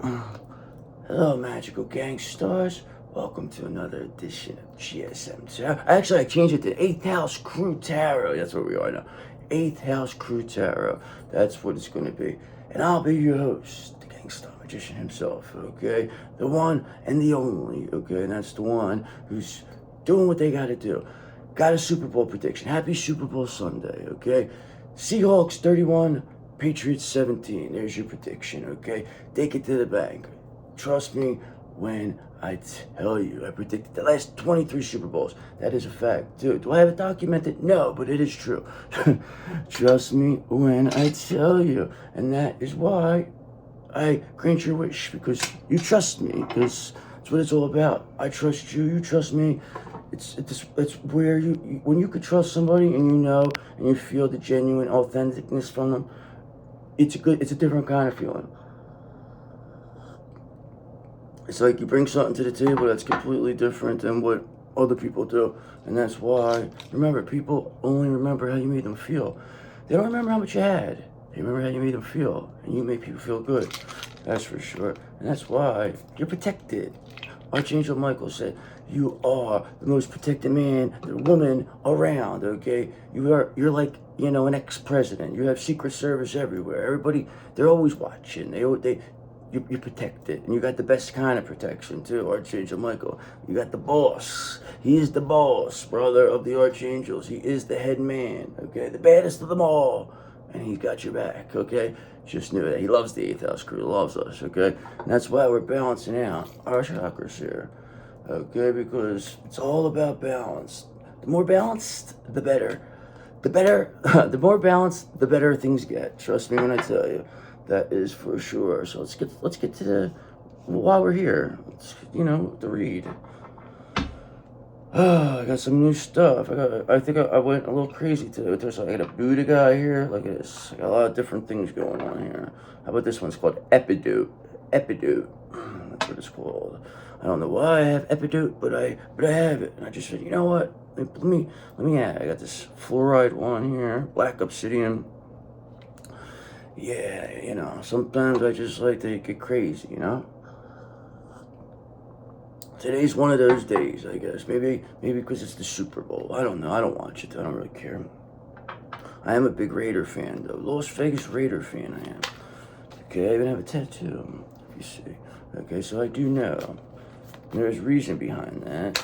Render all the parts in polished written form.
Hello, magical gangsters. Welcome to another edition of GSM Tarot. Actually, I changed it to 8th House Crew Tarot. That's where we are now. 8th House Crew Tarot. That's what it's going to be. And I'll be your host, the Gangstar Magician himself, okay? The one and the only, okay? And that's the one who's doing what they got to do. Got a Super Bowl prediction. Happy Super Bowl Sunday, okay? Seahawks 31, Patriots 17. There's your prediction, okay? Take it to the bank. Trust me when I tell you. I predicted the last 23 Super Bowls. That is a fact. Dude, do I have it documented? No, but it is true. Trust me when I tell you. And that is why I grant your wish, because you trust me, because that's what it's all about. I trust you, you trust me. It's where when you could trust somebody and you know and you feel the genuine authenticness from them, it's a different kind of feeling. It's like you bring something to the table that's completely different than what other people do. And that's why, remember, people only remember how you made them feel. They don't remember how much you had. They remember how you made them feel. And you make people feel good. That's for sure. And that's why you're protected. Archangel Michael said, you are the most protected man, the woman around, okay? You're like, an ex-president. You have Secret Service everywhere. Everybody, they're always watching. You're protected, and you got the best kind of protection too, Archangel Michael. You got the boss. He is the boss, brother of the archangels. He is the head man, okay? The baddest of them all, and he's got your back, okay? Just knew that. He loves the 8th House Crew, loves us, okay? And that's why we're balancing out our chakras here, okay? Because it's all about balance. The more balanced, the better. The more balanced, the better things get. Trust me when I tell you. That is for sure. So let's get to while we're here. The read. I got some new stuff. I think I went a little crazy today. I got a Buddha guy here. Look at this. I got a lot of different things going on here. How about this one? It's called Epidote. Epidote. That's what it's called. I don't know why I have Epidote, but I have it. And I just said, you know what? Let me add. I got this fluoride one here, black obsidian. Yeah, sometimes I just like to get crazy, Today's one of those days, I guess. Maybe because it's the Super Bowl. I don't know. I don't watch it. I don't really care. I am a big Raider fan, though. Las Vegas Raider fan I am. Okay, I even have a tattoo, if you see. Okay, so I do know. There's reason behind that.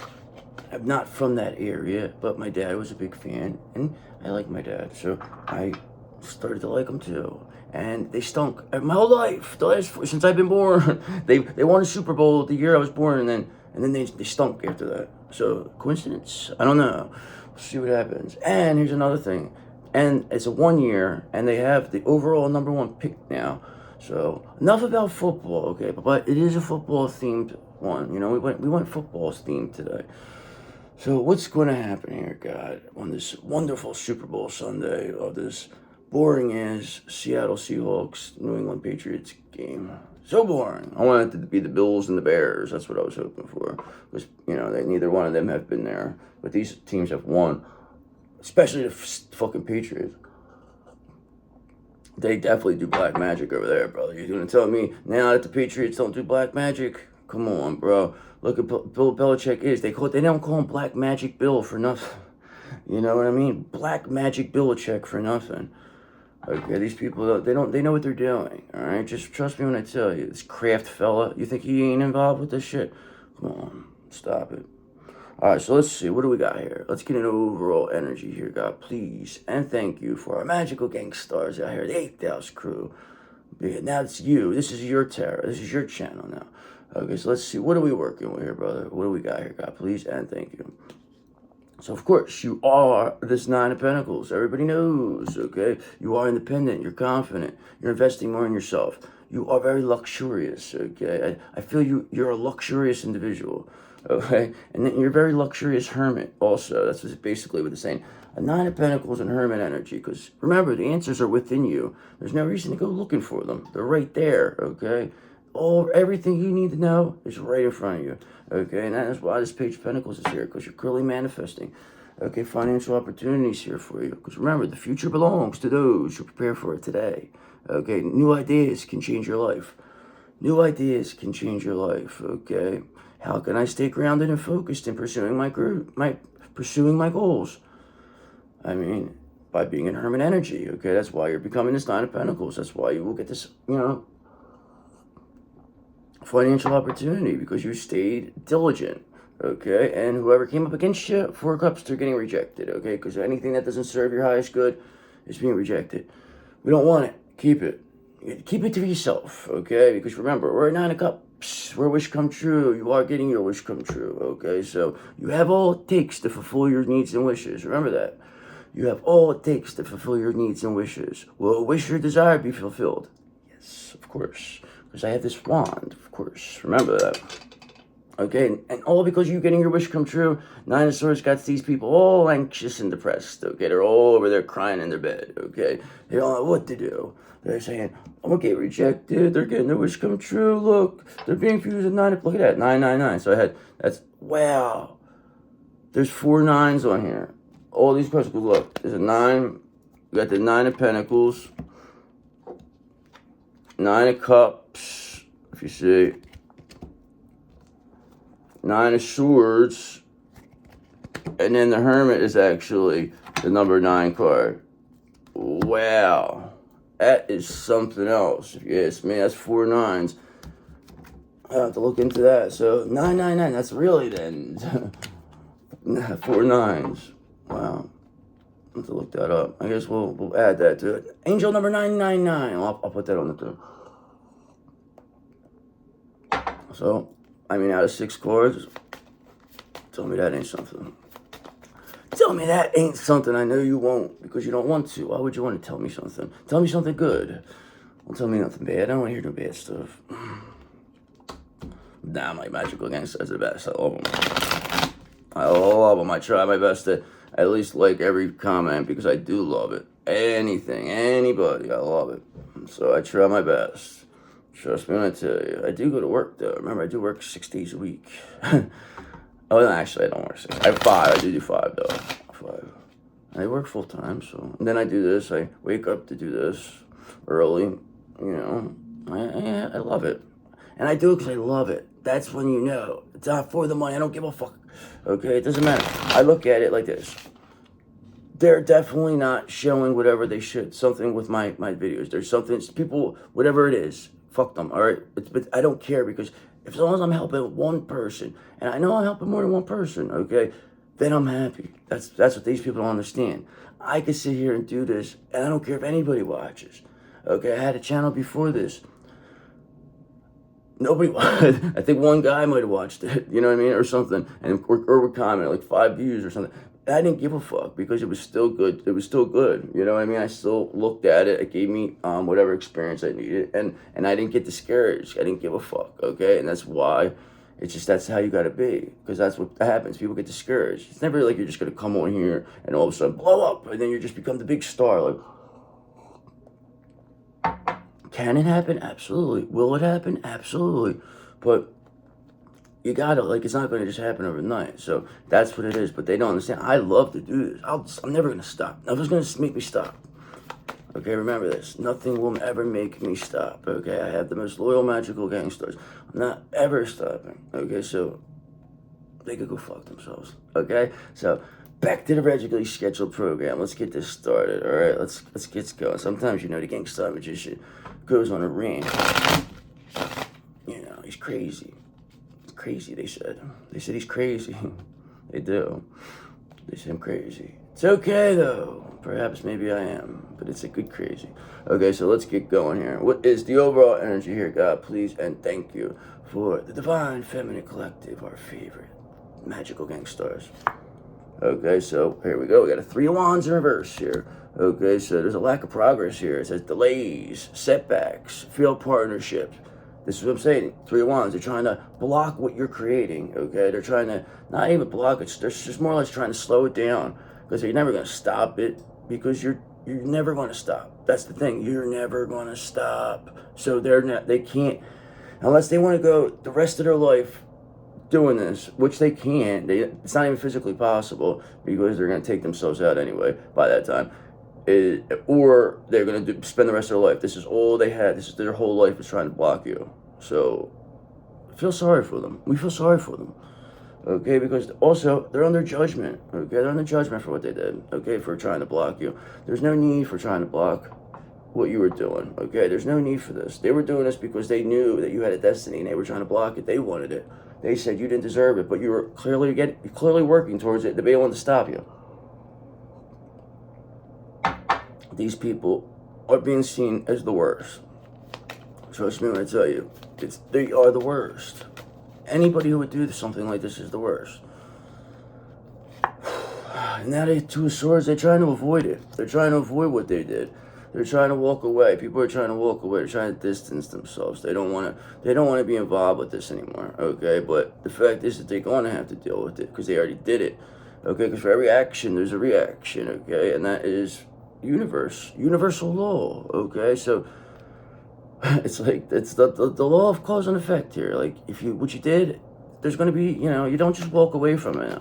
I'm not from that area, but my dad was a big fan, and I like my dad, so I started to like him too. And they stunk my whole life, since I've been born. They won a Super Bowl the year I was born, and then they stunk after that. So coincidence? I don't know. We'll see what happens. And here's another thing. And it's a 1 year, and they have the overall #1 pick now. So enough about football, okay? But it is a football themed one. We went football themed today. So what's going to happen here, God, on this wonderful Super Bowl Sunday of this boring as Seattle Seahawks, New England Patriots game? So boring. I wanted it to be the Bills and the Bears. That's what I was hoping for. Because, neither one of them have been there. But these teams have won. Especially the fucking Patriots. They definitely do black magic over there, brother. You're going to tell me now that the Patriots don't do black magic? Come on, bro. Look at Bill Belichick is. They don't call him Black Magic Bill for nothing. You know what I mean? Black Magic Belichick for nothing. Okay, these people, they know what they're doing, all right? Just trust me when I tell you. This Kraft fella, you think he ain't involved with this shit? Come on, stop it. All right, so let's see. What do we got here? Let's get an overall energy here, God, please. And thank you for our magical gangstars out here, the 8th House Crew. Yeah, now it's you. This is your tarot. This is your channel now. Okay, so let's see. What are we working with here, brother? What do we got here, God, please? And thank you. So, of course, you are this 9 of Pentacles. Everybody knows, okay? You are independent. You're confident. You're investing more in yourself. You are very luxurious, okay? I feel you're a luxurious individual, okay? And then you're a very luxurious hermit also. That's basically what it's saying. A 9 of Pentacles and hermit energy. Because, remember, the answers are within you. There's no reason to go looking for them. They're right there, okay? Everything you need to know is right in front of you. Okay, and that is why this Page of Pentacles is here, because you're clearly manifesting. Okay, financial opportunities here for you. Because remember, the future belongs to those who prepare for it today. Okay, new ideas can change your life. New ideas can change your life, okay? How can I stay grounded and focused in pursuing my goals? I mean, by being in Hermit energy, okay? That's why you're becoming this Nine of Pentacles. That's why you will get this, financial opportunity, because you stayed diligent, okay? And whoever came up against you, Four of Cups, they're getting rejected, okay? Because anything that doesn't serve your highest good is being rejected. We don't want it. Keep it. Keep it to yourself, okay? Because remember, we're Nine of Cups. We're wish come true. You are getting your wish come true, okay? So you have all it takes to fulfill your needs and wishes. Remember that. You have all it takes to fulfill your needs and wishes. Will wish your desire be fulfilled? Yes, of course. Because I have this wand, of course. Remember that. Okay, and all because you getting your wish come true. Nine of Swords got these people all anxious and depressed, okay? They're all over there crying in their bed, okay? They don't know what to do. They're saying, I'm gonna get rejected. They're getting their wish come true. Look, they're being fused at 9. Look at that, 999. So wow. There's 4 9s on here. All these cards, look, there's a 9. We got the 9 of Pentacles, 9 of Cups, if you see. 9 of Swords, and then the Hermit is actually the number 9 card. Wow, that is something else, if you ask me. That's 4 9s. I have to look into that. So 999, that's really then 4 9s. Wow, I have to look that up. I guess we'll add that to it. Angel number 999. I'll put that on the thing. So, I mean, out of 6 cards, tell me that ain't something. Tell me that ain't something. I know you won't, because you don't want to. Why would you want to tell me something? Tell me something good. Don't tell me nothing bad. I don't want to hear no bad stuff. Nah, my magical gangsters are the best. I love them. I love them. I try my best to at least like every comment, because I do love it. Anything, anybody, I love it. So I try my best. Trust me when I tell you. I do go to work, though. Remember, I do work 6 days a week. Oh, no, actually, I don't work 6. I have 5. I do 5, though. 5. I work full time, so. And then I do this. I wake up to do this early. I love it. And I do it because I love it. That's when you know. It's not for the money. I don't give a fuck. Okay? It doesn't matter. I look at it like this. They're definitely not showing whatever they should. Something with my videos. There's something, people, whatever it is. Fuck them, all right? But I don't care, because as long as I'm helping one person, and I know I'm helping more than one person, okay, then I'm happy. That's what these people don't understand. I can sit here and do this, and I don't care if anybody watches. Okay, I had a channel before this. Nobody watched. I think one guy might have watched it, you know what I mean, or something, or would comment, like 5 views or something. I didn't give a fuck, because it was still good. It was still good, you know what I mean? I still looked at it. It gave me whatever experience I needed, and I didn't get discouraged. I didn't give a fuck, okay? And that's why, that's how you gotta be, because that's what happens. People get discouraged. It's never like you're just gonna come on here and all of a sudden blow up, and then you just become the big star. Like, can it happen? Absolutely. Will it happen? Absolutely. But you gotta, it's not gonna just happen overnight. So that's what it is. But they don't understand. I love to do this. I'm never gonna stop. Nothing's gonna make me stop. Okay, remember this. Nothing will ever make me stop. Okay, I have the most loyal magical gangsters. I'm not ever stopping. Okay, so they could go fuck themselves. Okay, so back to the regularly scheduled program. Let's get this started. All right, let's get going. Sometimes the Gangstar Magician goes on a rant. He's crazy. Crazy, they said. They said he's crazy. They do. They say I'm crazy. It's okay, though. Perhaps maybe I am, but it's a good crazy. Okay, so let's get going here. What is the overall energy here? God, please and thank you for the Divine Feminine Collective, our favorite magical gangsters. Okay, so here we go. We got a 3 of Wands in reverse here. Okay, so there's a lack of progress here. It says delays, setbacks, failed partnerships. This is what I'm saying. 3 of Wands, they're trying to block what you're creating, okay? They're trying to, not even block it, they're just more or less trying to slow it down, because you're never going to stop it, because you're never going to stop. That's the thing. You're never going to stop. So they can't, unless they want to go the rest of their life doing this, which they can't. It's not even physically possible, because they're going to take themselves out anyway by that time. Or they're going to spend the rest of their life. This is all they had. This is their whole life is trying to block you. So, feel sorry for them. We feel sorry for them. Okay, because also, they're under judgment. Okay, they're under judgment for what they did. Okay, for trying to block you. There's no need for trying to block what you were doing. Okay, there's no need for this. They were doing this because they knew that you had a destiny and they were trying to block it. They wanted it. They said you didn't deserve it, but you were clearly working towards it to be able to stop you. These people are being seen as the worst. Trust me when I tell you, they are the worst. Anybody who would do something like this is the worst. And now they Two of Swords, they're trying to avoid it. They're trying to avoid what they did. They're trying to walk away. People are trying to walk away. They're trying to distance themselves. They don't want to be involved with this anymore. Okay, but the fact is that they're going to have to deal with it because they already did it. Okay, because for every action there's a reaction. Okay, and that is universal law. Okay, so it's like it's the law of cause and effect here. Like if you what you did, there's going to be you don't just walk away from it.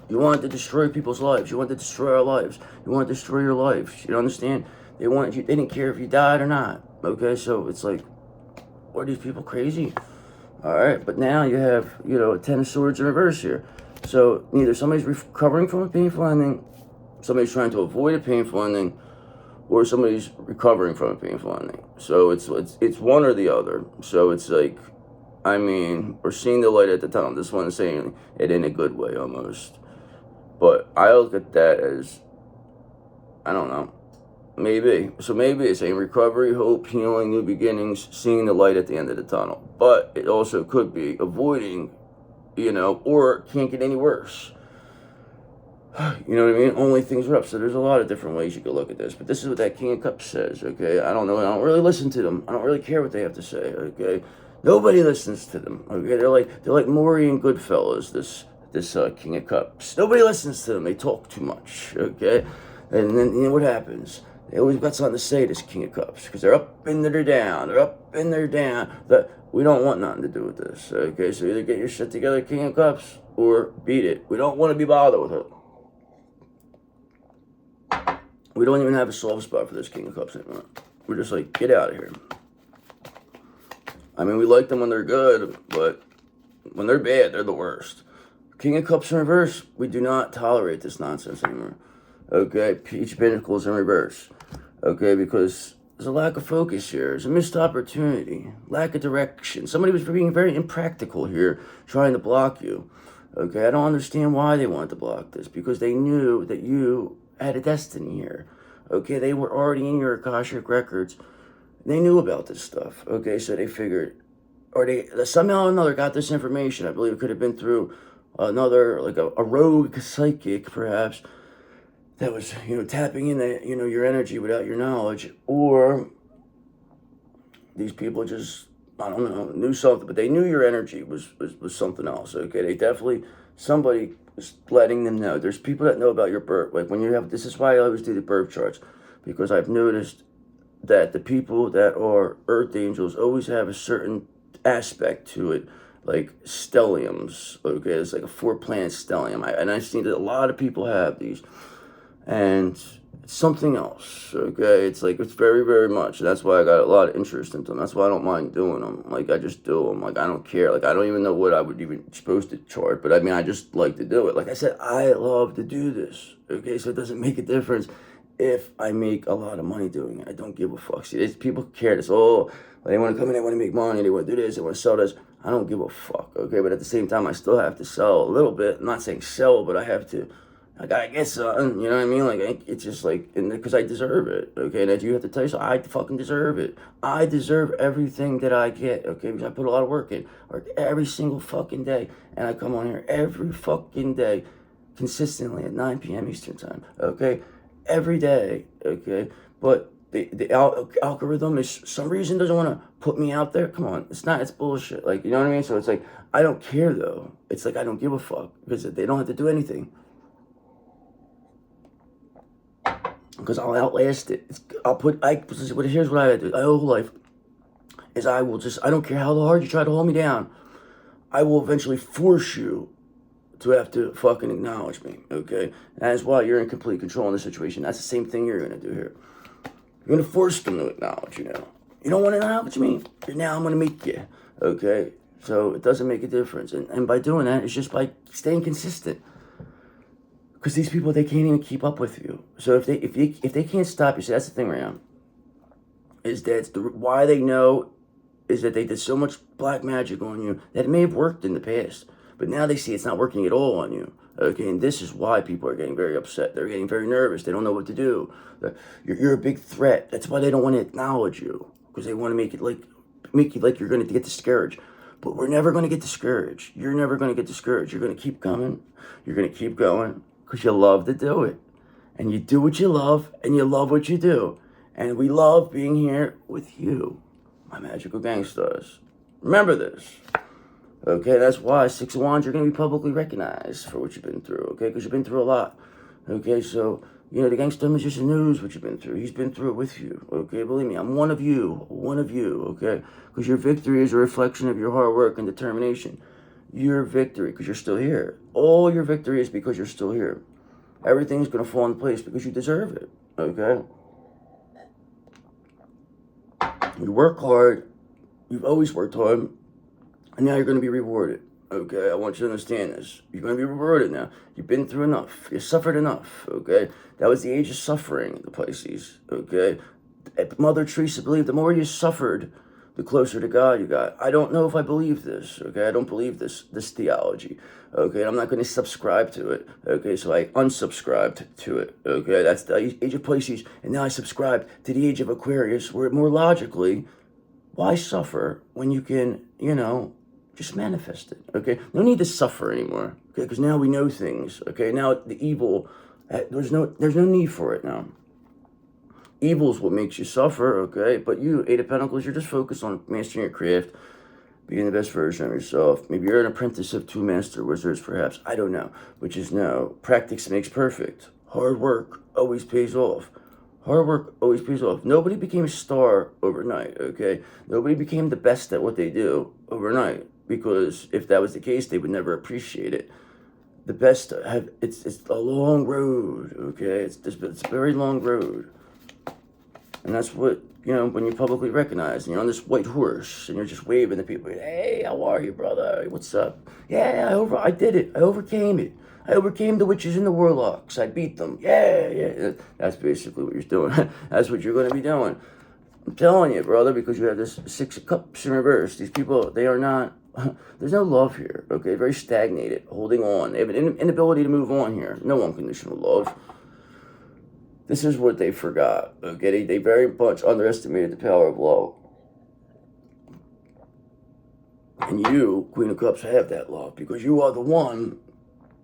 You wanted to destroy people's lives. You wanted to destroy our lives. You wanted to destroy your lives. You understand? They wanted you. They didn't care if you died or not. Okay, so it's like, are these people crazy? All right, but now you have a Ten of Swords in reverse here. So either somebody's recovering from a painful ending, somebody's trying to avoid a painful ending, or somebody's recovering from a painful ending. So it's one or the other. So it's like, I mean, we're seeing the light at the tunnel. This one is saying it in a good way almost. But I look at that as, I don't know, maybe. So maybe it's saying recovery, hope, healing, new beginnings, seeing the light at the end of the tunnel. But it also could be avoiding, or can't get any worse. You know what I mean? Only things are up. So there's a lot of different ways you could look at this. But this is what that King of Cups says, okay? I don't know. I don't really listen to them. I don't really care what they have to say, okay? Nobody listens to them, okay? They're like Maury and Goodfellas, this King of Cups. Nobody listens to them. They talk too much, okay? And then what happens? They always got something to say, this King of Cups, because they're up and they're down. They're up and they're down. We don't want nothing to do with this, okay? So either get your shit together, King of Cups, or beat it. We don't want to be bothered with it. We don't even have a soft spot for this King of Cups anymore. We're just like, get out of here. I mean, we like them when they're good, but when they're bad, they're the worst. King of Cups in reverse, we do not tolerate this nonsense anymore. Okay, Peach Pentacles in reverse. Okay, because there's a lack of focus here. There's a missed opportunity. Lack of direction. Somebody was being very impractical here, trying to block you. Okay, I don't understand why they wanted to block this. Because they knew that you had a destiny here. Okay, they were already in your Akashic records. They knew about this stuff. Okay, so they figured, or they somehow or another got this information. I believe it could have been through another, like a rogue psychic, perhaps, that was, tapping into, your energy without your knowledge. Or these people just, I don't know, knew something, but they knew your energy was something else, okay? They definitely, somebody was letting them know. There's people that know about your birth. Like when you have, this is why I always do the birth charts, because I've noticed that the people that are earth angels always have a certain aspect to it, like stelliums, okay? It's like a 4-planet stellium. And I've seen that a lot of people have these. And it's something else, okay? It's like, it's very, very much. That's why I got a lot of interest in them. That's why I don't mind doing them. Like, I just do them. Like, I don't care. Like, I don't even know what I would even supposed to chart. But, I mean, I just like to do it. Like I said, I love to do this, okay? So it doesn't make a difference if I make a lot of money doing it. I don't give a fuck. See, people care. This, they want to come in, they want to make money, they want to do this, they want to sell this. I don't give a fuck, okay? But at the same time, I still have to sell a little bit. I'm not saying sell, but I have to. I gotta get something, you know what I mean? Like, it's just like, because I deserve it, okay? And you have to tell you, so I fucking deserve it. I deserve everything that I get, okay? Because I put a lot of work in, every single fucking day. And I come on here every fucking day, consistently at 9 p.m. Eastern time, okay? Every day, okay? But the algorithm is, some reason doesn't want to put me out there. Come on, it's bullshit. Like, you know what I mean? So it's like, I don't care though. It's like, I don't give a fuck because they don't have to do anything. Because I'll outlast it. Here's what I do. My whole life is I don't care how hard you try to hold me down. I will eventually force you to have to fucking acknowledge me, okay? That is why you're in complete control in this situation. That's the same thing you're going to do here. You're going to force them to acknowledge you now. You don't want to know what you mean? Now I'm going to make you. Okay? So it doesn't make a difference. And by doing that, it's just by staying consistent. Because these people, they can't even keep up with you. So if they can't stop you, see, that's the thing right now. Is that why they know is that they did so much black magic on you that it may have worked in the past. But now they see it's not working at all on you. Okay, and this is why people are getting very upset. They're getting very nervous. They don't know what to do. You're a big threat. That's why they don't want to acknowledge you. Because they want to make you like you're going to get discouraged. But we're never going to get discouraged. You're never going to get discouraged. You're going to keep coming. You're going to keep going. Because you love to do it. And you do what you love. And you love what you do. And we love being here with you, my magical gangsters. Remember this. Okay, that's why 6 of Wands, you're going to be publicly recognized for what you've been through, okay? Because you've been through a lot, okay? So, you know, the Gangstar Magician knows what you've been through. He's been through it with you, okay? Believe me, I'm one of you, okay? Because your victory is a reflection of your hard work and determination. Your victory, because you're still here. All your victory is because you're still here. Everything's going to fall into place because you deserve it, okay? You work hard. You've always worked hard. And now you're going to be rewarded. Okay, I want you to understand this. You're going to be rewarded now. You've been through enough. You suffered enough. Okay, that was the age of suffering, the Pisces. Okay, Mother Teresa believed the more you suffered, the closer to God you got. I don't know if I believe this. Okay, I don't believe this theology. Okay, I'm not going to subscribe to it. Okay, so I unsubscribed to it. Okay, that's the age of Pisces, and now I subscribe to the age of Aquarius, where more logically, why suffer when you can, you know, just manifest it, okay? No need to suffer anymore, okay? Because now we know things, okay? Now the evil, there's no need for it now. Evil's what makes you suffer, okay? But you, 8 of Pentacles, you're just focused on mastering your craft, being the best version of yourself. Maybe you're an apprentice of 2 master wizards, perhaps. I don't know. But just know, practice makes perfect. Hard work always pays off. Hard work always pays off. Nobody became a star overnight, okay? Nobody became the best at what they do overnight. Because if that was the case, they would never appreciate it. The best it's a long road, okay? It's a very long road. And that's what, you know, when you're publicly recognized and you're on this white horse and you're just waving to people, hey, how are you, brother? What's up? Yeah, I did it. I overcame it. I overcame the witches and the warlocks. I beat them. Yeah. That's basically what you're doing. That's what you're going to be doing. I'm telling you, brother, because you have this 6 of Cups in reverse. These people, they are not, there's no love here, okay? Very stagnated, holding on. They have an inability to move on here. No unconditional love. This is what they forgot, okay? They very much underestimated the power of love. And you, Queen of Cups, have that love because you are the one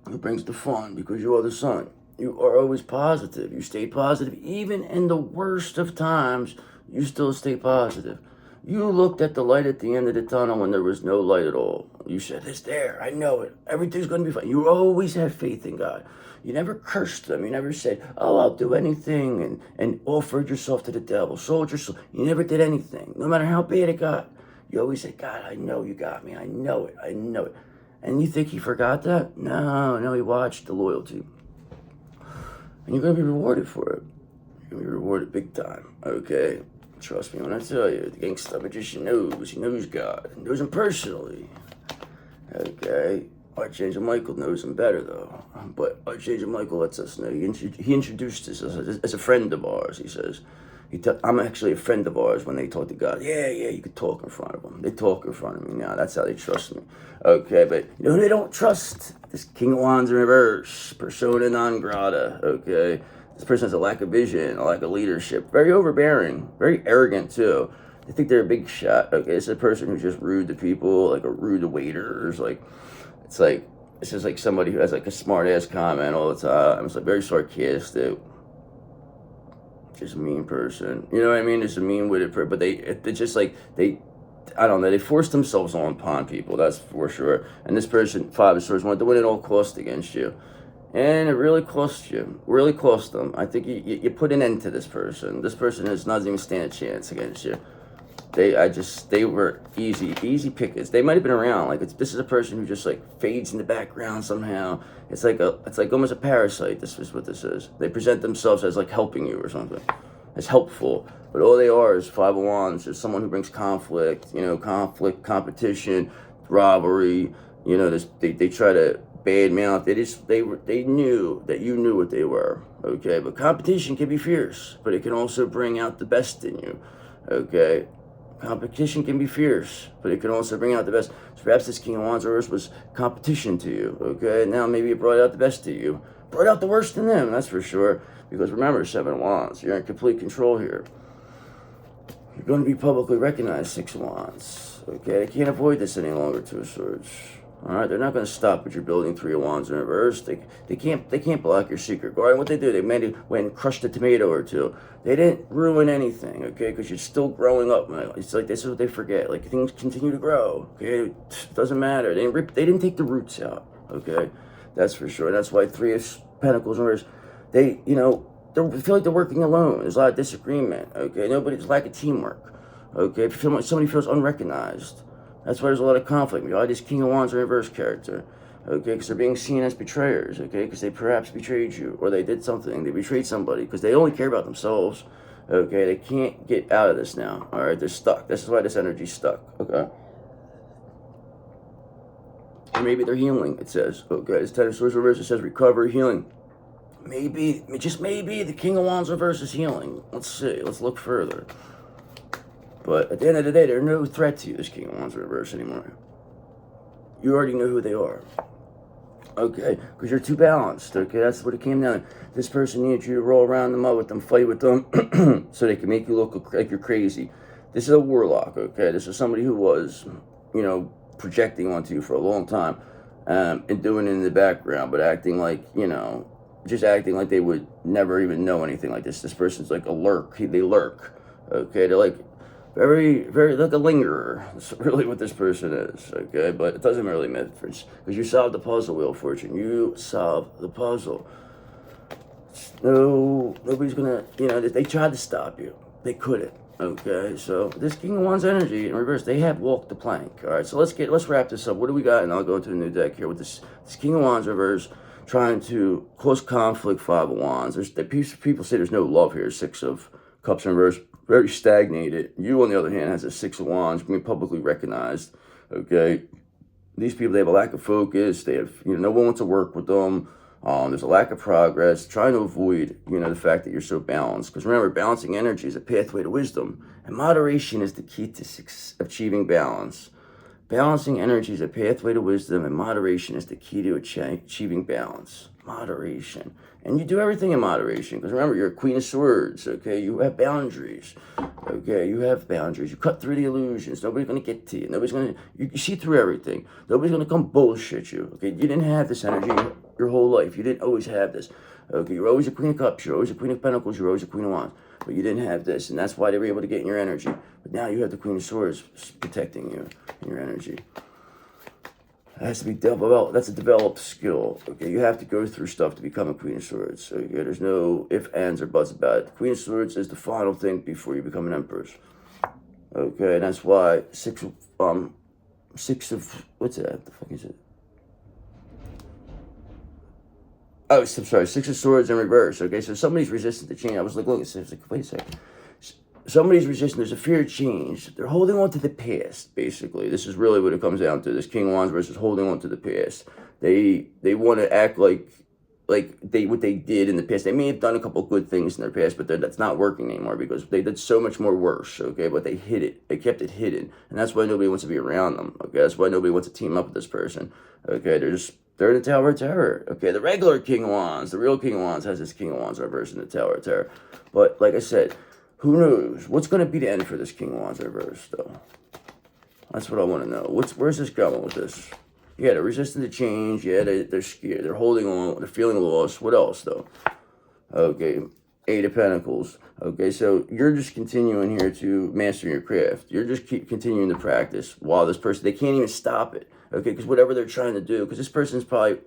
who brings the fun, because you are the sun. You are always positive. You stay positive. Even in the worst of times, you still stay positive. You looked at the light at the end of the tunnel when there was no light at all. You said, it's there. I know it. Everything's going to be fine. You always had faith in God. You never cursed them. You never said, oh, I'll do anything, and offered yourself to the devil, sold your soul. You never did anything, no matter how bad it got. You always said, God, I know you got me. I know it. I know it. And you think he forgot that? No, he watched the loyalty. And you're going to be rewarded for it. You're going to be rewarded big time, okay? Trust me when I tell you, the Gangstar Magician knows. He knows God. He knows him personally. Okay? Archangel Michael knows him better, though. But Archangel Michael lets us know. He introduced us as a friend of ours, he says. I'm actually a friend of ours when they talk to God. Yeah, you could talk in front of them. They talk in front of me now. That's how they trust me. Okay, but you know who they don't trust? This King of Wands in reverse. Persona non grata, okay? This person has a lack of vision, a lack of leadership. Very overbearing. Very arrogant, too. They think they're a big shot. Okay, it's a person who's just rude to people, like a rude to waiters. It's just like somebody who has like a smart-ass comment all the time. It's like very sarcastic. Just a mean person, you know what I mean? Just a mean-witted person, but they're just like, I don't know, they force themselves upon people, that's for sure. And this person, 5 of Swords, wanted to win at all cost against you. And it really cost you, really cost them. I think you put an end to this person. This person does not even stand a chance against you. They were easy pickets. They might have been around. Like this is a person who just like fades in the background somehow. It's like almost a parasite. This is what this is. They present themselves as like helping you or something. as helpful. But all they are is Five of Wands, is someone who brings conflict, conflict, competition, rivalry. They try to badmouth. They knew that you knew what they were. Okay, but competition can be fierce, but it can also bring out the best in you. Okay, competition can be fierce, but it can also bring out the best. So perhaps this King of Wands reverse was competition to you. Okay, now maybe it brought out the best to you, brought out the worst in them. That's for sure. Because remember, Seven of Wands, you're in complete control here. You're going to be publicly recognized, Six of Wands. Okay, they can't avoid this any longer, Two of Swords. All right, they're not going to stop what you're building. Three of Wands in reverse. They can't block your secret garden. What they do, they maybe went and crushed a tomato or two. They didn't ruin anything, okay? Because you're still growing up. It's like this is what they forget. Like things continue to grow. Okay, it doesn't matter. They didn't take the roots out. Okay, that's for sure. And that's why Three of Pentacles in reverse. They feel like they're working alone. There's a lot of disagreement. Okay, there's lack of teamwork. Okay, if you feel like somebody feels unrecognized. That's why there's a lot of conflict. You got this King of Wands reverse character, okay? Because they're being seen as betrayers, okay? Because they perhaps betrayed you, or they did something. They betrayed somebody because they only care about themselves, okay? They can't get out of this now, all right? They're stuck. This is why this energy's stuck, okay? Or maybe they're healing, it says, okay? This Ten of Swords reverse, it says recovery, healing. Maybe, just maybe, the King of Wands reverse is healing. Let's see. Let's look further. But at the end of the day, they're no threat to you, this King of Wands reverse anymore. You already know who they are. Okay? Because you're too balanced. Okay? That's what it came down to. This person needs you to roll around the mud with them, fight with them, so they can make you look like you're crazy. This is a warlock, okay? This is somebody who was, projecting onto you for a long time, and doing it in the background, but acting like, just acting like they would never even know anything like this. This person's like a lurk. They lurk. Okay? They're like, very, very like a lingerer. That's really what this person is, okay? But it doesn't really make a difference because you solved the puzzle, Wheel of Fortune. You solved the puzzle. No, nobody's gonna, they tried to stop you. They couldn't, okay? So this King of Wands energy in reverse, they have walked the plank, all right? So let's wrap this up. What do we got? And I'll go into the new deck here with this King of Wands reverse trying to cause conflict, Five of Wands. People say there's no love here, Six of Cups in reverse. Very stagnated. You, on the other hand, has a Six of Wands, being publicly recognized, okay? These people, they have a lack of focus. They have, no one wants to work with them. There's a lack of progress. Trying to avoid, the fact that you're so balanced. Because remember, balancing energy is a pathway to wisdom. And moderation is the key to achieving balance. Balancing energy is a pathway to wisdom, and moderation is the key to achieving balance. Moderation. And you do everything in moderation, because remember, you're a Queen of Swords, okay? You have boundaries, okay? You have boundaries. You cut through the illusions. Nobody's going to get to you. Nobody's going to, you see through everything. Nobody's going to come bullshit you, okay? You didn't have this energy your whole life. You didn't always have this, okay? You're always a Queen of Cups. You're always a Queen of Pentacles. You're always a Queen of Wands. But you didn't have this, and that's why they were able to get in your energy. But now you have the Queen of Swords protecting you and your energy. It has to be developed. That's a developed skill. Okay, you have to go through stuff to become a Queen of Swords. Okay, there's no ifs, ands, or buts about it. The Queen of Swords is the final thing before you become an Empress. Okay, and that's why six of what's that? The fuck is it? Oh, I'm sorry, Six of Swords in reverse. Okay, so somebody's resistant to change. I was like, look, it's like, wait a second. Somebody's resistant. There's a fear of change. They're holding on to the past, basically. This is really what it comes down to. This King of Wands versus holding on to the past. They want to act like what they did in the past. They may have done a couple good things in their past, but that's not working anymore because they did so much more worse, okay? But they hid it. They kept it hidden. And that's why nobody wants to be around them, okay? That's why nobody wants to team up with this person, okay? They're in the Tower of Terror, okay? The regular King of Wands, the real King of Wands has this King of Wands reverse in the Tower of Terror. But like I said, who knows? What's going to be the end for this King of Wands reverse, though? That's what I want to know. Where's this going with this? Yeah, they're resistant to change. Yeah, they're scared. They're holding on. They're feeling lost. What else, though? Okay, Eight of Pentacles. Okay, so you're just continuing here to master your craft. You're just continuing to practice while this person, they can't even stop it. Okay, because whatever they're trying to do, because this person's probably,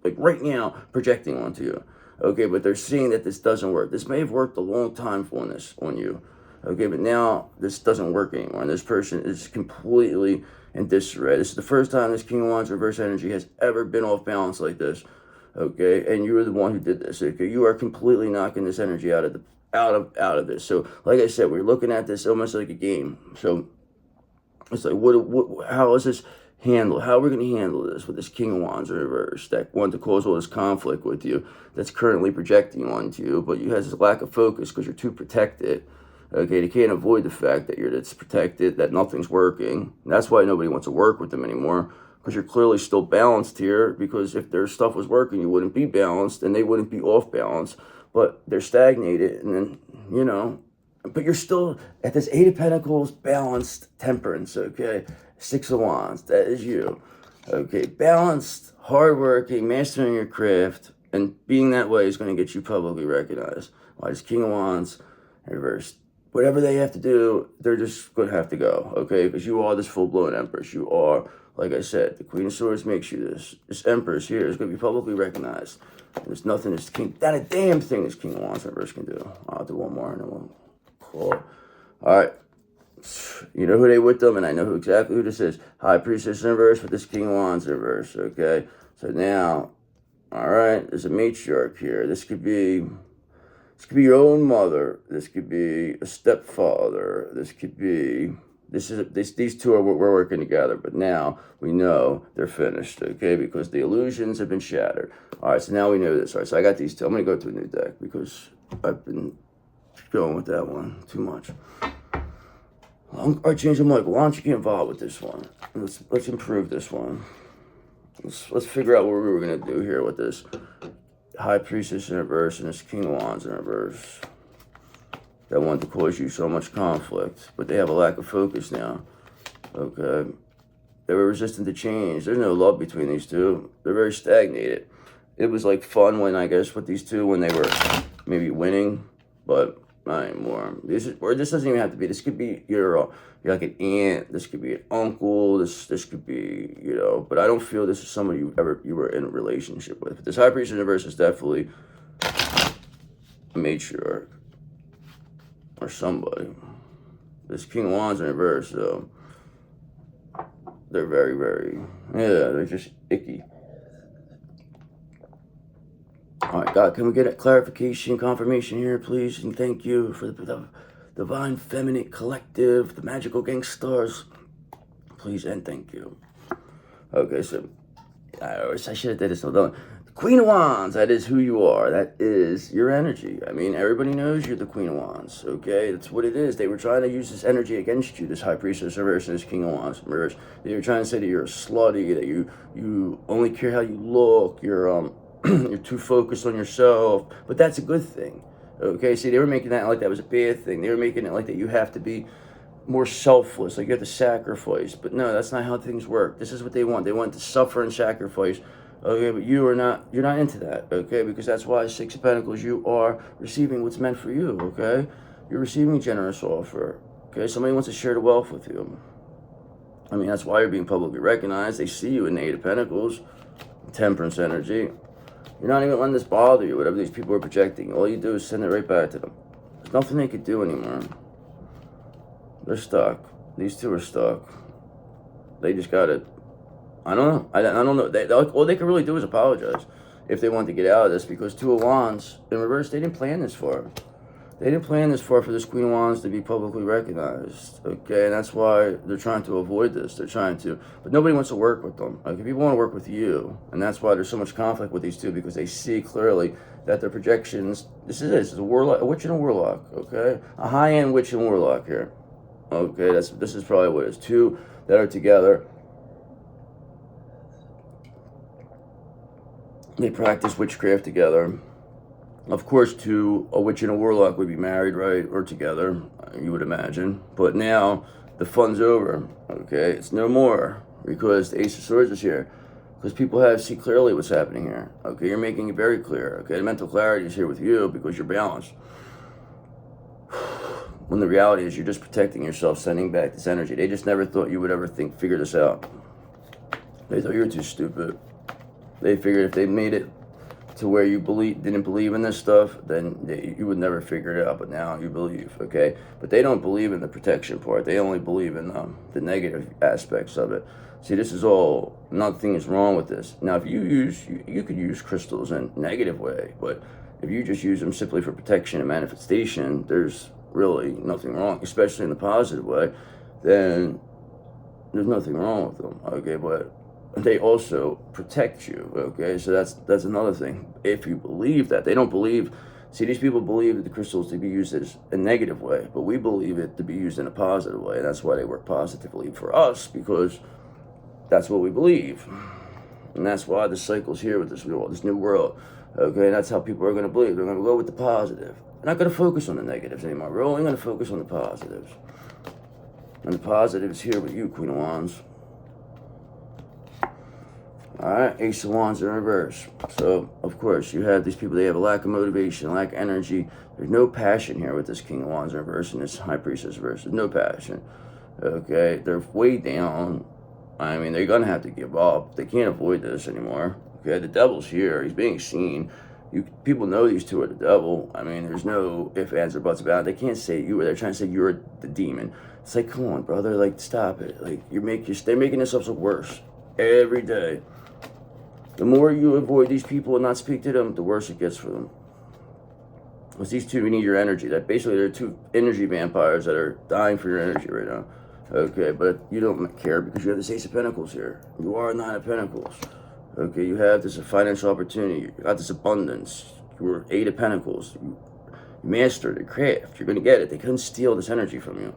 like right now, projecting onto you. Okay, but they're seeing that this doesn't work. This may have worked a long time on you. Okay, but now this doesn't work anymore. And this person is completely in disarray. This is the first time this King of Wands reverse energy has ever been off balance like this. Okay, and you were the one who did this. Okay, you are completely knocking this energy out of out of this. So like I said, we're looking at this almost like a game. So it's like, how is this handle? How are we going to handle this with this King of Wands in reverse that want to cause all this conflict with you that's currently projecting onto you, but you have this lack of focus because you're too protected. Okay, they can't avoid the fact that that's protected, that nothing's working. And that's why nobody wants to work with them anymore, because you're clearly still balanced here, because if their stuff was working, you wouldn't be balanced, and they wouldn't be off balance, but they're stagnated, and then, you know, but you're still at this Eight of Pentacles, balanced temperance, okay? Six of Wands, that is you. Okay, balanced, hardworking, mastering your craft, and being that way is going to get you publicly recognized. Why is King of Wands reversed? Whatever they have to do, they're just going to have to go, okay? Because you are this full-blown Empress. You are, like I said, the Queen of Swords makes you this. This Empress here is going to be publicly recognized. There's nothing this King, not a damn thing this King of Wands reverse can do. I'll do one more and then we'll call. All right. You know who they with them, and I know exactly who this is. High Priestess in reverse with this King of Wands in reverse, okay? So now, all right, there's a matriarch here. This could be your own mother. This could be a stepfather. This could be, these two we're working together, but now we know they're finished, okay? Because the illusions have been shattered. All right, so now we know this. All right, so I got these two. I'm going to go to a new deck because I've been going with that one too much. Archangel Michael, why don't you get involved with this one? Let's improve this one. Let's figure out what we were gonna do here with this High Priestess in reverse and this King of Wands in reverse. That want to cause you so much conflict, but they have a lack of focus now. Okay, they were resistant to change. There's no love between these two. They're very stagnated. It was like fun when, I guess, with these two when they were maybe winning, but not anymore. This doesn't even have to be. This could be you're like an aunt. This could be an uncle. This could be, you know. But I don't feel this is somebody you were in a relationship with. This High Priest universe is definitely a matriarch or somebody. This King of Wands in reverse, though, they're very, very, yeah, they're just icky. All right, God, can we get a clarification, confirmation here, please? And thank you for the Divine Feminine Collective, the Magical Gangstars. Please and thank you. Okay, so I should have did this. Hold on. The Queen of Wands, that is who you are. That is your energy. I mean, everybody knows you're the Queen of Wands, okay? That's what it is. They were trying to use this energy against you, this High Priestess reverse and this King of Wands reverse. They were trying to say that you're a slutty, that you only care how you look, you're too focused on yourself, but that's a good thing, okay? See, they were making that like that was a bad thing. They were making it like that you have to be more selfless, like you have to sacrifice, but no, that's not how things work. This is what they want. They want to suffer and sacrifice, okay? But you're not into that, okay? Because that's why Six of Pentacles, you are receiving what's meant for you, okay? You're receiving a generous offer, okay? Somebody wants to share the wealth with you. I mean, that's why you're being publicly recognized. They see you in the Eight of Pentacles, Temperance energy. You're not even letting this bother you, whatever these people are projecting. All you do is send it right back to them. There's nothing they could do anymore. They're stuck. These two are stuck. They just got it. I don't know. I don't know. All they can really do is apologize if they want to get out of this, because Two of Wands in reverse, they didn't plan this far. They didn't plan this far for this Queen of Wands to be publicly recognized, okay? And that's why they're trying to avoid this. They're trying to, but nobody wants to work with them. Like, people want to work with you, and that's why there's so much conflict with these two, because they see clearly that their projections, this is a warlock, a witch and a warlock, okay? A high-end witch and warlock here, okay? This is probably what it is. Two that are together. They practice witchcraft together. Of course, a witch and a warlock would be married, right? Or together, you would imagine. But now, the fun's over, okay? It's no more, because the Ace of Swords is here. Because people see clearly what's happening here, okay? You're making it very clear, okay? The mental clarity is here with you because you're balanced. When the reality is you're just protecting yourself, sending back this energy. They just never thought you would ever figure this out. They thought you were too stupid. They figured if they made it to where you didn't believe in this stuff, then you would never figure it out, but now you believe, okay? But they don't believe in the protection part. They only believe in the negative aspects of it. See, this is all, nothing is wrong with this. Now, if you could use crystals in a negative way, but if you just use them simply for protection and manifestation, there's really nothing wrong, especially in the positive way, then there's nothing wrong with them, okay? But they also protect you, okay? So that's another thing. If you believe that, they don't believe. See, these people believe that the crystals to be used as a negative way, but we believe it to be used in a positive way. And that's why they work positively for us, because that's what we believe. And that's why the cycle's here with this new world. Okay, and that's how people are going to believe. They're going to go with the positive. They're not going to focus on the negatives anymore. We're only going to focus on the positives. And the positives here with you, Queen of Wands. Alright, Ace of Wands in reverse. So, of course, you have these people, they have a lack of motivation, lack of energy. There's no passion here with this King of Wands in reverse and this High Priestess reverse. There's no passion. Okay, they're way down. I mean, they're going to have to give up. They can't avoid this anymore. Okay, the devil's here. He's being seen. People know these two are the devil. I mean, there's no ifs, ands, or buts about it. They can't say you, or they're trying to say you're the demon. It's like, come on, brother. Like, stop it. Like, they're making themselves look worse every day. The more you avoid these people and not speak to them, the worse it gets for them. Because these two need your energy. That basically, they're two energy vampires that are dying for your energy right now. Okay, but you don't care because you have this Ace of Pentacles here. You are a Nine of Pentacles. Okay, you have this financial opportunity. You got this abundance. You were Eight of Pentacles. You mastered the craft. You're going to get it. They couldn't steal this energy from you.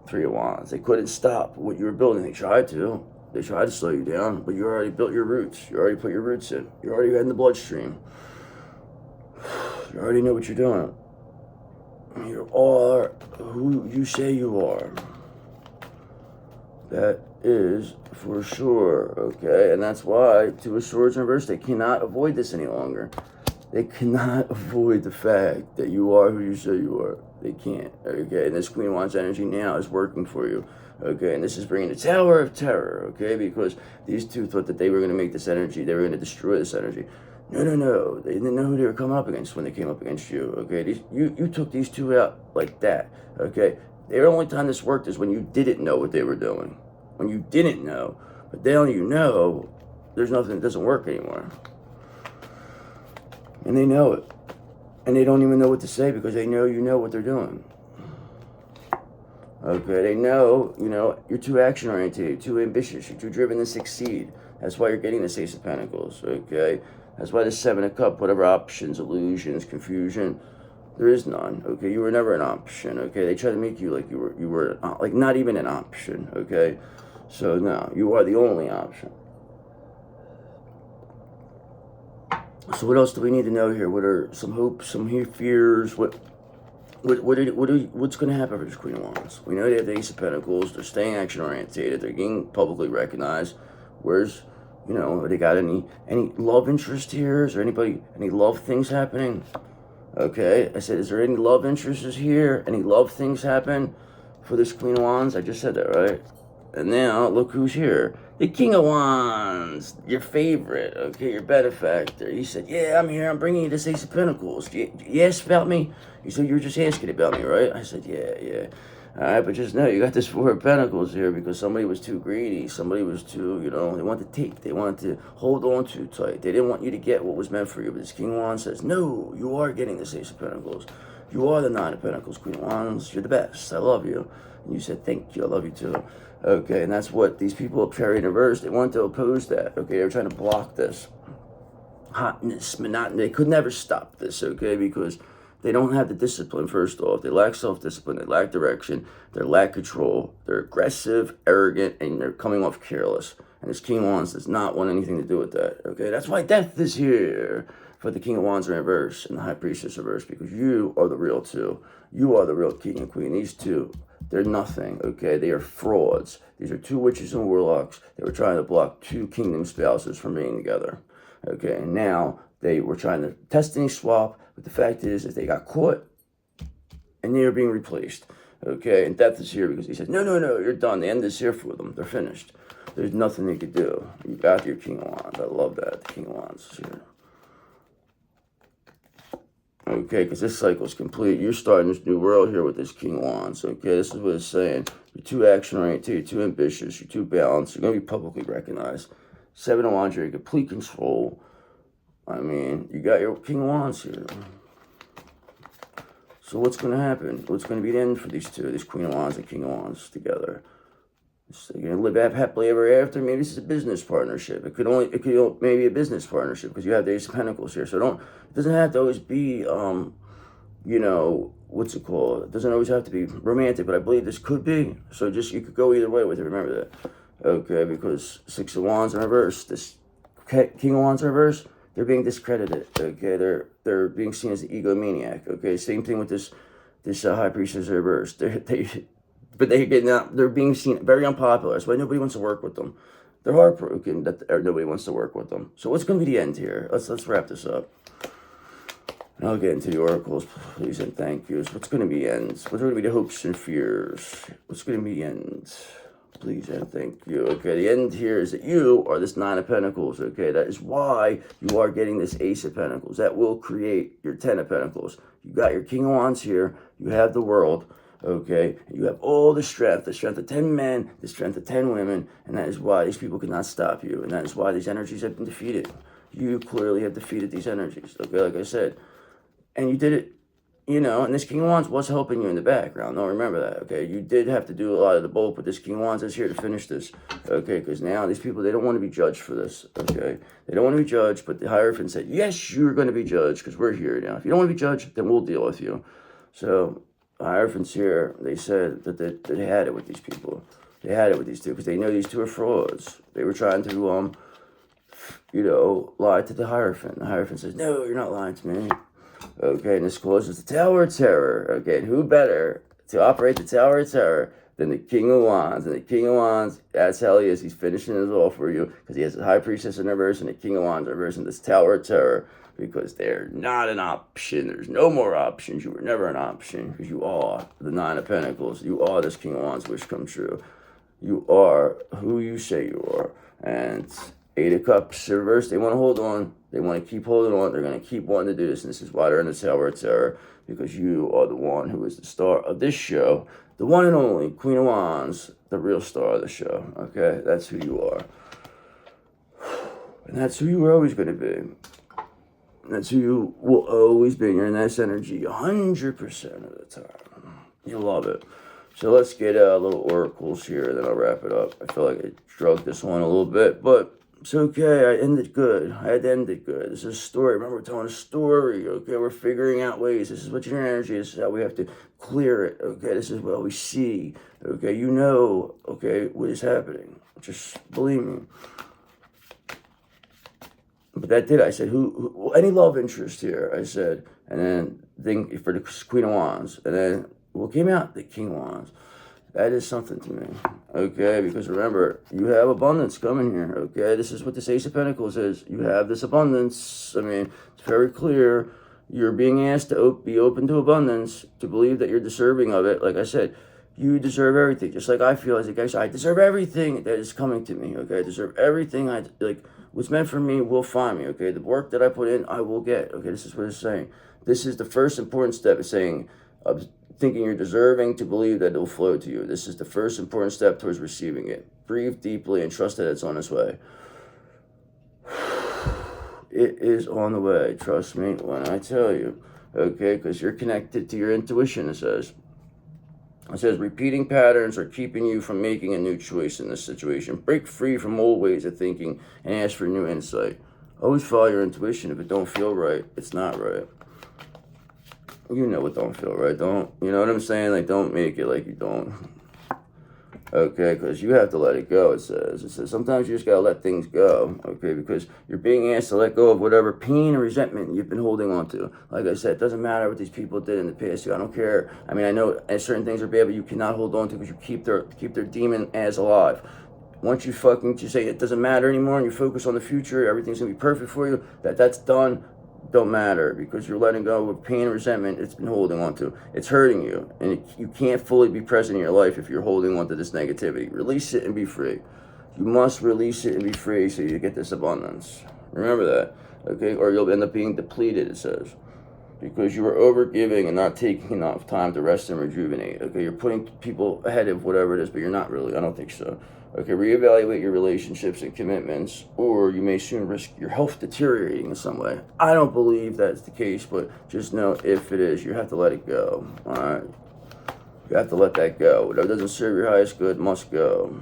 Three of Wands. They couldn't stop what you were building. They tried to. They tried to slow you down, but you already built your roots. You already put your roots in. You already in the bloodstream. You already know what you're doing. You are who you say you are. That is for sure, okay? And that's why, Two of Swords in reverse, they cannot avoid this any longer. They cannot avoid the fact that you are who you say you are. They can't, okay? And this Queen of Wands energy now is working for you, okay? And this is bringing the Tower of Terror, okay? Because these two thought that they were going to make this energy, they were going to destroy this energy. No. They didn't know who they were coming up against when they came up against you, okay? You took these two out like that, okay? The only time this worked is when you didn't know what they were doing. When you didn't know. But now you know, there's nothing that doesn't work anymore. And they know it. And they don't even know what to say because they know you know what they're doing. Okay, they know, you're too action-oriented, too ambitious, you're too driven to succeed. That's why you're getting this Ace of Pentacles, okay? That's why the Seven of Cups, whatever options, illusions, confusion, there is none, okay? You were never an option, okay? They try to make you like you were like not even an option, okay? So no, you are the only option. So what else do we need to know here? What are some hopes, some fears? What's going to happen for this Queen of Wands? We know they have the Ace of Pentacles. They're staying action-oriented. They're getting publicly recognized. Where's, they got any love interest here? Is there any love things happening? Okay, I said, is there any love interests here? Any love things happen for this Queen of Wands? I just said that, right? And now, look who's here. The King of Wands, your favorite, okay, your benefactor. He said, yeah, I'm here. I'm bringing you this Ace of Pentacles. You asked about me? You said you were just asking about me, right? I said, yeah. All right, but just know you got this Four of Pentacles here because somebody was too greedy. Somebody was too, they wanted to take. They wanted to hold on too tight. They didn't want you to get what was meant for you. But this King of Wands says, no, you are getting this Ace of Pentacles. You are the Nine of Pentacles, Queen of Wands. You're the best. I love you. And you said, thank you. I love you too. Okay, and that's what these people up here in reverse, they wanted to oppose that. Okay, they were trying to block this. Hotness, monotony. They could never stop this, okay, because they don't have the discipline, first off. They lack self-discipline. They lack direction. They lack control. They're aggressive, arrogant, and they're coming off careless. And this King of Wands does not want anything to do with that, okay? That's why death is here for the King of Wands in reverse and the High Priestess in reverse, because you are the real two. You are the real King and Queen. These two, they're nothing, okay? They are frauds. These are two witches and warlocks. They were trying to block two kingdom spouses from being together, okay? And now they were trying to destiny swap, but the fact is they got caught and they are being replaced, okay? And death is here because he said, no, you're done. The end is here for them. They're finished. There's nothing they could do. You got your King of Wands. I love that. The King of Wands is here. Okay, because this cycle is complete. You're starting this new world here with this King of Wands. Okay, this is what it's saying. You're too action-oriented. You're too ambitious. You're too balanced. You're going to be publicly recognized. Seven of Wands, you're in complete control. I mean, you got your King of Wands here. So what's going to happen? What's going to be the end for these two, this Queen of Wands and King of Wands together? So you're going to live happily ever after. Maybe this is a business partnership. It could maybe a business partnership because you have the Ace of Pentacles here. So it doesn't have to always be, you know, what's it called? It doesn't always have to be romantic, but I believe this could be. So you could go either way with it. Remember that. Okay, because Six of Wands in reverse, this King of Wands in reverse, they're being discredited. Okay, they're being seen as the egomaniac. Okay, same thing with this High Priestess in reverse. They're being seen very unpopular. That's why nobody wants to work with them. They're heartbroken that nobody wants to work with them. So what's going to be the end here? Let's wrap this up. And I'll get into the oracles, please and thank yous. What's going to be ends? What's going to be the hopes and fears? What's going to be ends? Please and thank you. Okay, the end here is that you are this Nine of Pentacles. Okay, that is why you are getting this Ace of Pentacles. That will create your Ten of Pentacles. You got your King of Wands here. You have the world. Okay, you have all the strength of 10 men, the strength of 10 women, and that is why these people cannot stop you, and that is why these energies have been defeated. You clearly have defeated these energies. Okay, like I said, and you did it. You know, and this King of Wands was helping you in the background. Don't remember that, okay? You did have to do a lot of the bulk, but this King of Wands is here to finish this, okay? Because now these people, they don't want to be judged for this, okay? They don't want to be judged, but the Hierophant said, yes, you're going to be judged because we're here now. If you don't want to be judged, then we'll deal with you. So the Hierophants here, they said that they had it with these people. They had it with these two because they know these two are frauds. They were trying to, you know, lie to the Hierophant. The Hierophant says, no, you're not lying to me. Okay, and this closes the Tower of Terror. Okay, and who better to operate the Tower of Terror than the King of Wands? And the King of Wands, that's how he is. He's finishing it all for you because he has the High Priestess in reverse and the King of Wands in reverse and this Tower of Terror because they're not an option. There's no more options. You were never an option because you are the Nine of Pentacles. You are this King of Wands wish come true. You are who you say you are. And Eight of Cups in reverse, they want to hold on. They want to keep holding on. They're going to keep wanting to do this. And this is why they're in the Tower of Terror. Because you are the one who is the star of this show. The one and only Queen of Wands. The real star of the show. Okay? That's who you are. And that's who you are always going to be. That's who you will always be. You're in this energy 100% of the time. You love it. So let's get a little oracles here. Then I'll wrap it up. I feel like I drugged this one a little bit. But it's okay. I ended good. I had to end it good. This is a story. Remember, we're telling a story. Okay, we're figuring out ways. This is what's your energy. This is how we have to clear it. Okay, this is what we see. Okay, you know. Okay, what is happening? Just believe me. But that did. I said, who any love interest here? I said, and then think for the Queen of Wands, and then what came out? The King of Wands. That is something to me, okay? Because remember, you have abundance coming here, okay? This is what this Ace of Pentacles is. You have this abundance. I mean, it's very clear. You're being asked to be open to abundance, to believe that you're deserving of it. Like I said, you deserve everything. Just like I feel as a guy, I deserve everything that is coming to me, okay? I deserve everything. What's meant for me will find me, okay? The work that I put in, I will get, okay? This is what it's saying. This is the first important step. It's saying, thinking you're deserving to believe that it will flow to you. This is the first important step towards receiving it. Breathe deeply and trust that it's on its way. It is on the way. Trust me when I tell you. Okay, because you're connected to your intuition, it says. It says, repeating patterns are keeping you from making a new choice in this situation. Break free from old ways of thinking and ask for new insight. Always follow your intuition. If it don't feel right, it's not right. You know what don't feel right. You know what I'm saying? Like, don't make it like you don't. Okay, because you have to let it go, it says. It says sometimes you just got to let things go, okay, because you're being asked to let go of whatever pain or resentment you've been holding on to. Like I said, it doesn't matter what these people did in the past. I don't care. I mean, I know certain things are bad, but you cannot hold on to because you keep their demon as alive. Once you say it doesn't matter anymore and you focus on the future, everything's going to be perfect for you, that's done. Don't matter because you're letting go of pain and resentment it's been holding on to. It's hurting you, and you can't fully be present in your life if you're holding on to this negativity. Release it and be free. You must release it and be free so you get this abundance. Remember that, okay? Or you'll end up being depleted, it says, because you are overgiving and not taking enough time to rest and rejuvenate, okay? You're putting people ahead of whatever it is, but you're not really. I don't think so. Okay, reevaluate your relationships and commitments, or you may soon risk your health deteriorating in some way. I don't believe that's the case, but just know if it is, you have to let it go. All right, you have to let that go. Whatever doesn't serve your highest good must go.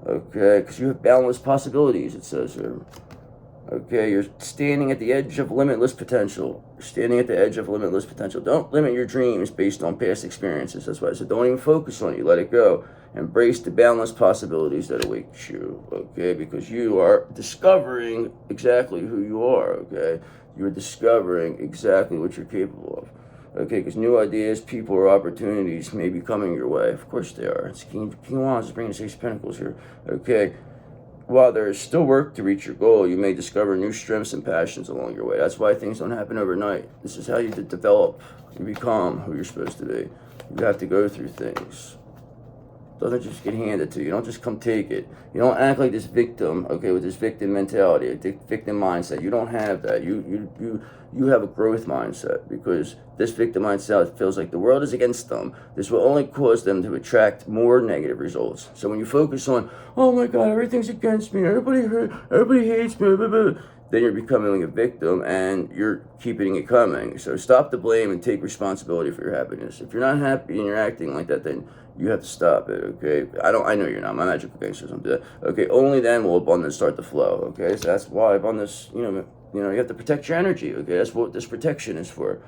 Okay, because you have boundless possibilities, it says here. Okay, you're standing at the edge of limitless potential. You're standing at the edge of limitless potential. Don't limit your dreams based on past experiences. That's why I said don't even focus on it. You let it go. Embrace the boundless possibilities that await you. Okay, because you are discovering exactly who you are. Okay, you're discovering exactly what you're capable of. Okay, because new ideas, people, or opportunities may be coming your way. Of course they are. It's King Wands is bringing the Six of Pentacles here. Okay. While there is still work to reach your goal, you may discover new strengths and passions along your way. That's why things don't happen overnight. This is how you develop. You become who you're supposed to be. You have to go through things. It doesn't just get handed to you. You don't just come take it. You don't act like this victim, okay, with this victim mentality, a victim mindset. You don't have that. You have a growth mindset, because this victim mindset feels like the world is against them. This will only cause them to attract more negative results. So when you focus on, oh my God, everything's against me, everybody hates me, blah, blah, blah, then you're becoming a victim and you're keeping it coming. So stop the blame and take responsibility for your happiness. If you're not happy and you're acting like that, then you have to stop it, okay? I know you're not. My magical gangsters don't do that. Okay, only then will abundance start to flow, okay? So that's why abundance, you have to protect your energy, okay? That's what this protection is for.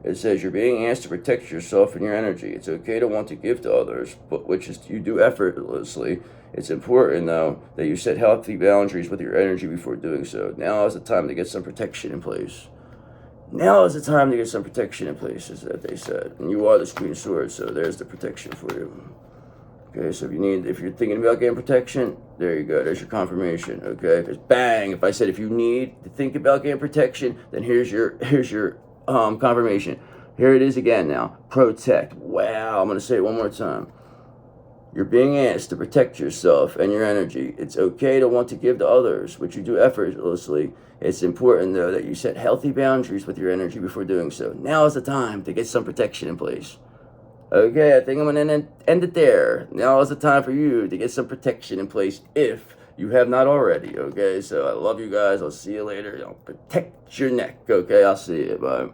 It says you're being asked to protect yourself and your energy. It's okay to want to give to others, but which is you do effortlessly. It's important, though, that you set healthy boundaries with your energy before doing so. Now is the time to get some protection in place. Now is the time to get some protection in place, is that they said. And you are the Queen of Swords, so there's the protection for you. Okay, so if you're thinking about getting protection, there you go. There's your confirmation. Okay, because bang, if I said if you need to think about getting protection, then here's your confirmation. Here it is again now. Protect. Wow, I'm gonna say it one more time. You're being asked to protect yourself and your energy. It's okay to want to give to others, which you do effortlessly. It's important, though, that you set healthy boundaries with your energy before doing so. Now is the time to get some protection in place. Okay, I think I'm going to end it there. Now is the time for you to get some protection in place if you have not already, okay? So I love you guys. I'll see you later. Protect your neck, okay? I'll see you. Bye.